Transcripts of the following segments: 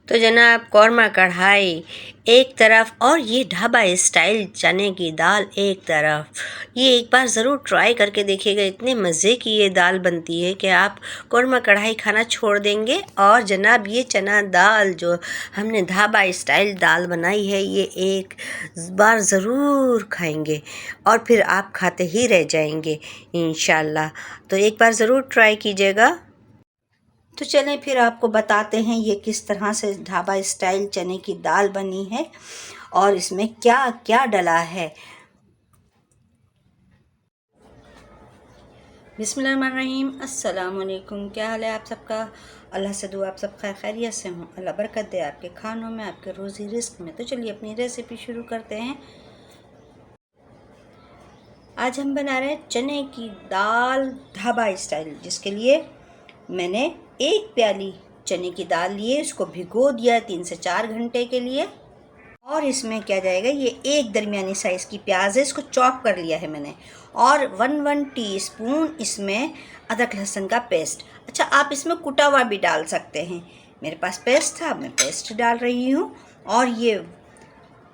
तो जनाब कौरमा कढ़ाई एक तरफ और ये ढाबा स्टाइल चने की दाल एक तरफ। ये एक बार ज़रूर ट्राई करके देखिएगा, इतने मज़े की ये दाल बनती है कि आप कौरमा कढ़ाई खाना छोड़ देंगे। और जनाब ये चना दाल जो हमने ढाबा स्टाइल दाल बनाई है, ये एक बार ज़रूर खाएंगे और फिर आप खाते ही रह जाएंगे इंशाल्लाह। तो एक बार ज़रूर ट्राई कीजिएगा। तो चलें फिर आपको बताते हैं ये किस तरह से ढाबा स्टाइल चने की दाल बनी है और इसमें क्या क्या डला है। बिस्मिल्लाहिर्रहमानिर्रहीम। अस्सलाम वालेकुम। क्या हाल है आप सबका? अल्लाह से दुआ आप सब खैरियत से हों, अल्लाह बरकत दे आपके खानों में, आपके रोज़ी रिस्क में। तो चलिए अपनी रेसिपी शुरू करते हैं। आज हम बना रहे हैं चने की दाल ढाबा स्टाइल, जिसके लिए मैंने एक प्याली चने की दाल लिए, इसको भिगो दिया 3 से 4 घंटे के लिए। और इसमें क्या जाएगा, ये एक दरमियानी साइज़ की प्याज है, इसको चॉप कर लिया है मैंने। और 1 टीस्पून इसमें अदरक लहसुन का पेस्ट। अच्छा, आप इसमें कुटा हुआ भी डाल सकते हैं, मेरे पास पेस्ट था, मैं पेस्ट डाल रही हूँ। और ये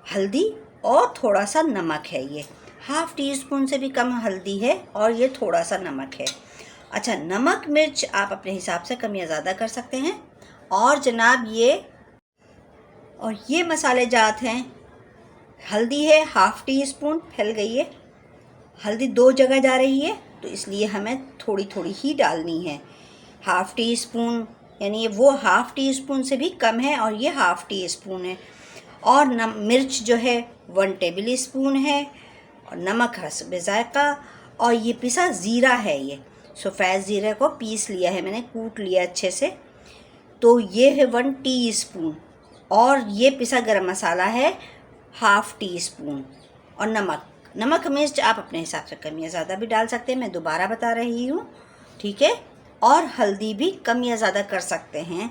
हल्दी और थोड़ा सा नमक है, ये ½ टीस्पून से भी कम हल्दी है और ये थोड़ा सा नमक है। अच्छा, नमक मिर्च आप अपने हिसाब से कम या ज़्यादा कर सकते हैं। और जनाब ये मसाले जात हैं। हल्दी है ½ टीस्पून, फैल गई है। हल्दी 2 जगह जा रही है तो इसलिए हमें थोड़ी थोड़ी ही डालनी है। ½ टीस्पून यानी वो ½ टीस्पून से भी कम है और ये ½ टीस्पून है। और मिर्च जो है 1 टेबल स्पून है। और नमक हस्ब ज़ायक़ा। और ये पिसा ज़ीरा है, ये सफ़ेद ज़ीरे को पीस लिया है मैंने, कूट लिया अच्छे से। तो ये है 1 टीस्पून। और ये पिसा गरम मसाला है ½ टीस्पून। और नमक मिर्च आप अपने हिसाब से कम या ज़्यादा भी डाल सकते हैं, मैं दोबारा बता रही हूँ, ठीक है। और हल्दी भी कम या ज़्यादा कर सकते हैं,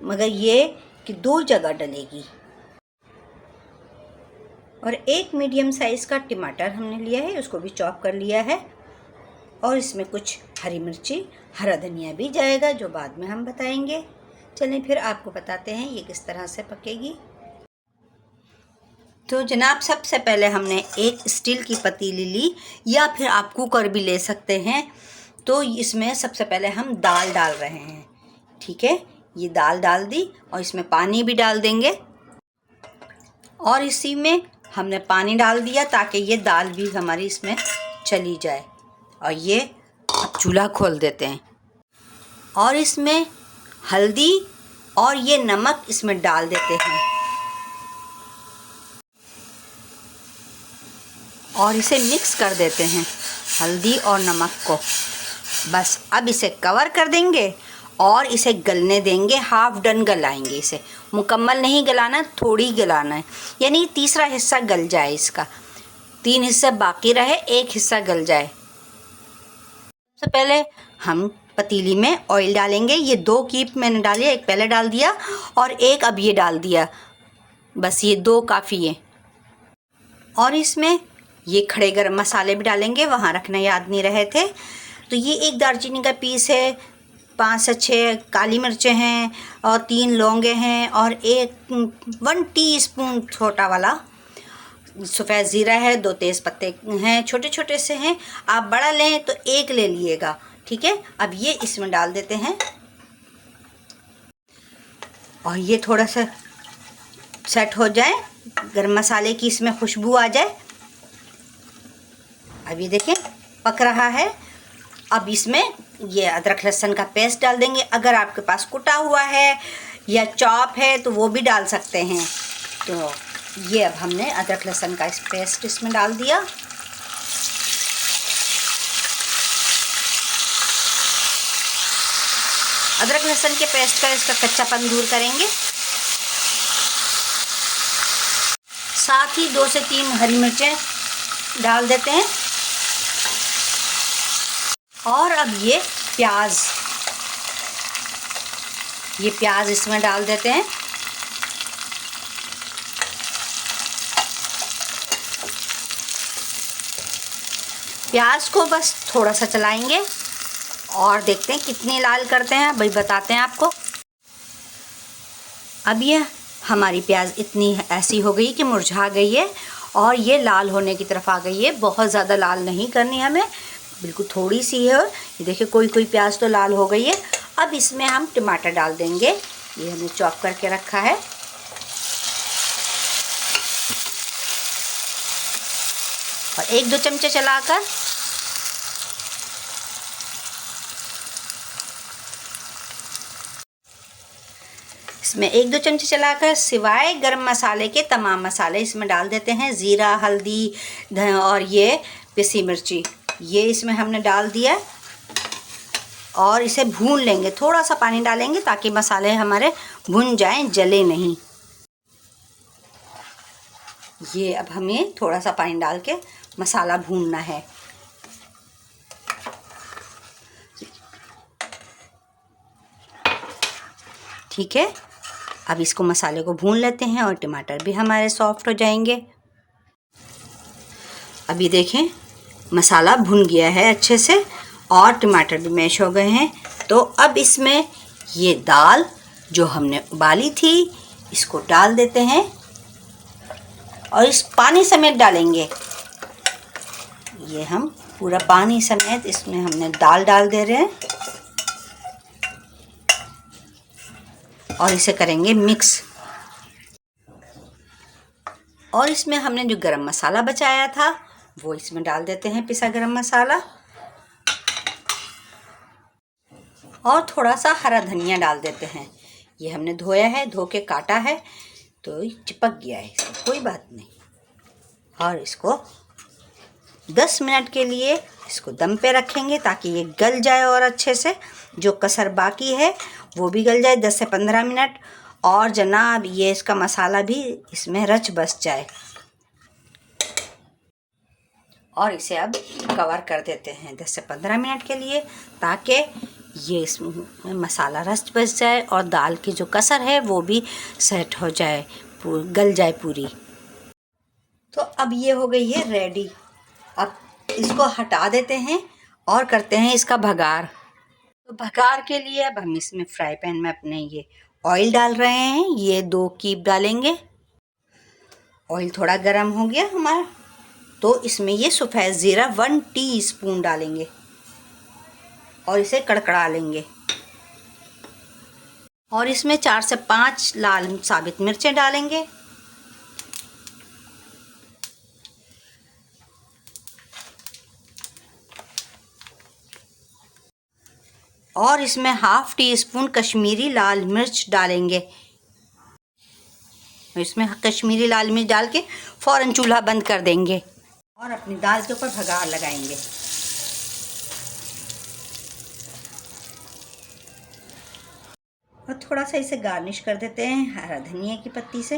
मगर ये कि 2 जगह डलेगी। और एक मीडियम साइज़ का टमाटर हमने लिया है, उसको भी चॉप कर लिया है। और इसमें कुछ हरी मिर्ची, हरा धनिया भी जाएगा, जो बाद में हम बताएंगे। चलें फिर आपको बताते हैं ये किस तरह से पकेगी। तो जनाब सबसे पहले हमने एक स्टील की पतीली ली, या फिर आप कुकर भी ले सकते हैं। तो इसमें सबसे पहले हम दाल डाल रहे हैं, ठीक है। ये दाल डाल दी और इसमें पानी भी डाल देंगे। और इसी में हमने पानी डाल दिया ताकि ये दाल भी हमारी इसमें चली जाए। और ये अब चूल्हा खोल देते हैं और इसमें हल्दी और ये नमक इसमें डाल देते हैं और इसे मिक्स कर देते हैं, हल्दी और नमक को। बस अब इसे कवर कर देंगे और इसे गलने देंगे। हाफ डन गलाएंगे इसे, मुकम्मल नहीं गलाना, थोड़ी गलाना है, यानी तीसरा हिस्सा गल जाए इसका। 3 हिस्से बाकी रहे, 1 हिस्सा गल जाए। सबसे पहले हम पतीली में ऑयल डालेंगे। ये 2 कीप मैंने डाले, एक पहले डाल दिया और एक अब ये डाल दिया, बस ये 2 काफ़ी है। और इसमें ये खड़े गरम मसाले भी डालेंगे, वहाँ रखना याद नहीं रहे थे। तो ये एक दालचीनी का पीस है, 5 से 6 काली मिर्चें हैं और 3 लौंगे हैं और 1 टीस्पून छोटा वाला सफ़ेद ज़ीरा है, 2 तेज़ पत्ते हैं, छोटे छोटे से हैं। आप बड़ा लें तो 1 ले लिएगा, ठीक है। अब ये इसमें डाल देते हैं और ये थोड़ा सा सेट हो जाए, गरम मसाले की इसमें खुशबू आ जाए। अब ये देखें पक रहा है। अब इसमें ये अदरक लहसुन का पेस्ट डाल देंगे। अगर आपके पास कुटा हुआ है या चॉप है तो वो भी डाल सकते हैं। तो ये अब हमने अदरक लहसुन का पेस्ट इसमें डाल दिया। अदरक लहसुन के पेस्ट का इसका कच्चापन दूर करेंगे। साथ ही 2 से 3 हरी मिर्चें डाल देते हैं। और अब ये प्याज इसमें डाल देते हैं। प्याज को बस थोड़ा सा चलाएंगे और देखते हैं कितने लाल करते हैं, भाई बताते हैं आपको। अब ये हमारी प्याज इतनी ऐसी हो गई कि मुरझा गई है और ये लाल होने की तरफ आ गई है। बहुत ज़्यादा लाल नहीं करनी हमें, बिल्कुल थोड़ी सी है। ये देखिए कोई कोई प्याज तो लाल हो गई है। अब इसमें हम टमाटर डाल देंगे, ये हमने चॉप करके रखा है। और 1-2 चमचे चलाकर इसमें 1-2 चमचे चलाकर सिवाय गरम मसाले के तमाम मसाले इसमें डाल देते हैं। ज़ीरा, हल्दी और ये पिसी मिर्ची, ये इसमें हमने डाल दिया और इसे भून लेंगे। थोड़ा सा पानी डालेंगे ताकि मसाले हमारे भुन जाएं, जले नहीं। ये अब हमें थोड़ा सा पानी डाल के मसाला भूनना है। ठीक है, अब इसको मसाले को भून लेते हैं और टमाटर भी हमारे सॉफ्ट हो जाएंगे। अभी देखें मसाला भुन गया है अच्छे से और टमाटर भी मैश हो गए हैं। तो अब इसमें ये दाल जो हमने उबाली थी इसको डाल देते हैं और इस पानी समेत डालेंगे। ये हम पूरा पानी समेत इसमें हमने दाल डाल दे रहे हैं और इसे करेंगे मिक्स। और इसमें हमने जो गरम मसाला बचाया था वो इसमें डाल देते हैं, पिसा गरम मसाला। और थोड़ा सा हरा धनिया डाल देते हैं। ये हमने धोया है, धो के काटा है तो चिपक गया है, कोई बात नहीं। और इसको 10 मिनट के लिए इसको दम पे रखेंगे ताकि ये गल जाए और अच्छे से जो कसर बाकी है वो भी गल जाए 10 से 15 मिनट। और जनाब ये इसका मसाला भी इसमें रच बस जाए। और इसे अब कवर कर देते हैं 10 से 15 मिनट के लिए ताकि ये इसमें मसाला रच बस जाए और दाल की जो कसर है वो भी सेट हो जाए, गल जाए पूरी। तो अब ये हो गई है रेडी। अब इसको हटा देते हैं और करते हैं इसका भगार। तो भगार के लिए अब हम इसमें फ्राई पैन में अपने ये ऑयल डाल रहे हैं। ये 2 कीप डालेंगे। ऑयल थोड़ा गर्म हो गया हमारा तो इसमें ये सफ़ेद ज़ीरा 1 टीस्पून डालेंगे और इसे कड़कड़ा लेंगे। और इसमें 4 से 5 लाल साबित मिर्चें डालेंगे। और इसमें 1/2 टीस्पून कश्मीरी लाल मिर्च डालेंगे। इसमें कश्मीरी लाल मिर्च डाल के फ़ौरन चूल्हा बंद कर देंगे और अपनी दाल के ऊपर भगार लगाएंगे। और थोड़ा सा इसे गार्निश कर देते हैं हरा धनिया की पत्ती से।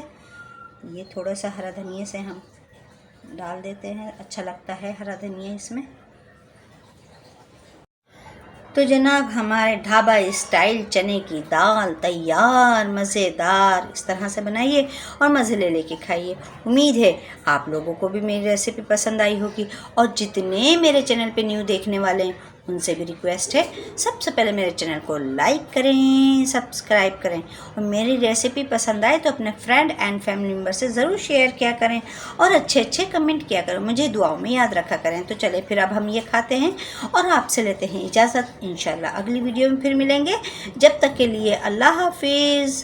ये थोड़ा सा हरा धनिया से हम डाल देते हैं, अच्छा लगता है हरा धनिया इसमें। तो जनाब हमारे ढाबा स्टाइल चने की दाल तैयार, मज़ेदार। इस तरह से बनाइए और मज़े ले लेके खाइए। उम्मीद है आप लोगों को भी मेरी रेसिपी पसंद आई होगी। और जितने मेरे चैनल पे न्यू देखने वाले हैं उनसे भी रिक्वेस्ट है सबसे पहले मेरे चैनल को लाइक करें, सब्सक्राइब करें और मेरी रेसिपी पसंद आए तो अपने फ्रेंड एंड फैमिली मेम्बर से ज़रूर शेयर किया करें और अच्छे अच्छे कमेंट किया करें, मुझे दुआओं में याद रखा करें। तो चले फिर अब हम ये खाते हैं और आपसे लेते हैं इजाज़त। इंशाल्लाह अगली वीडियो में फिर मिलेंगे। जब तक के लिए अल्लाह हाफिज़।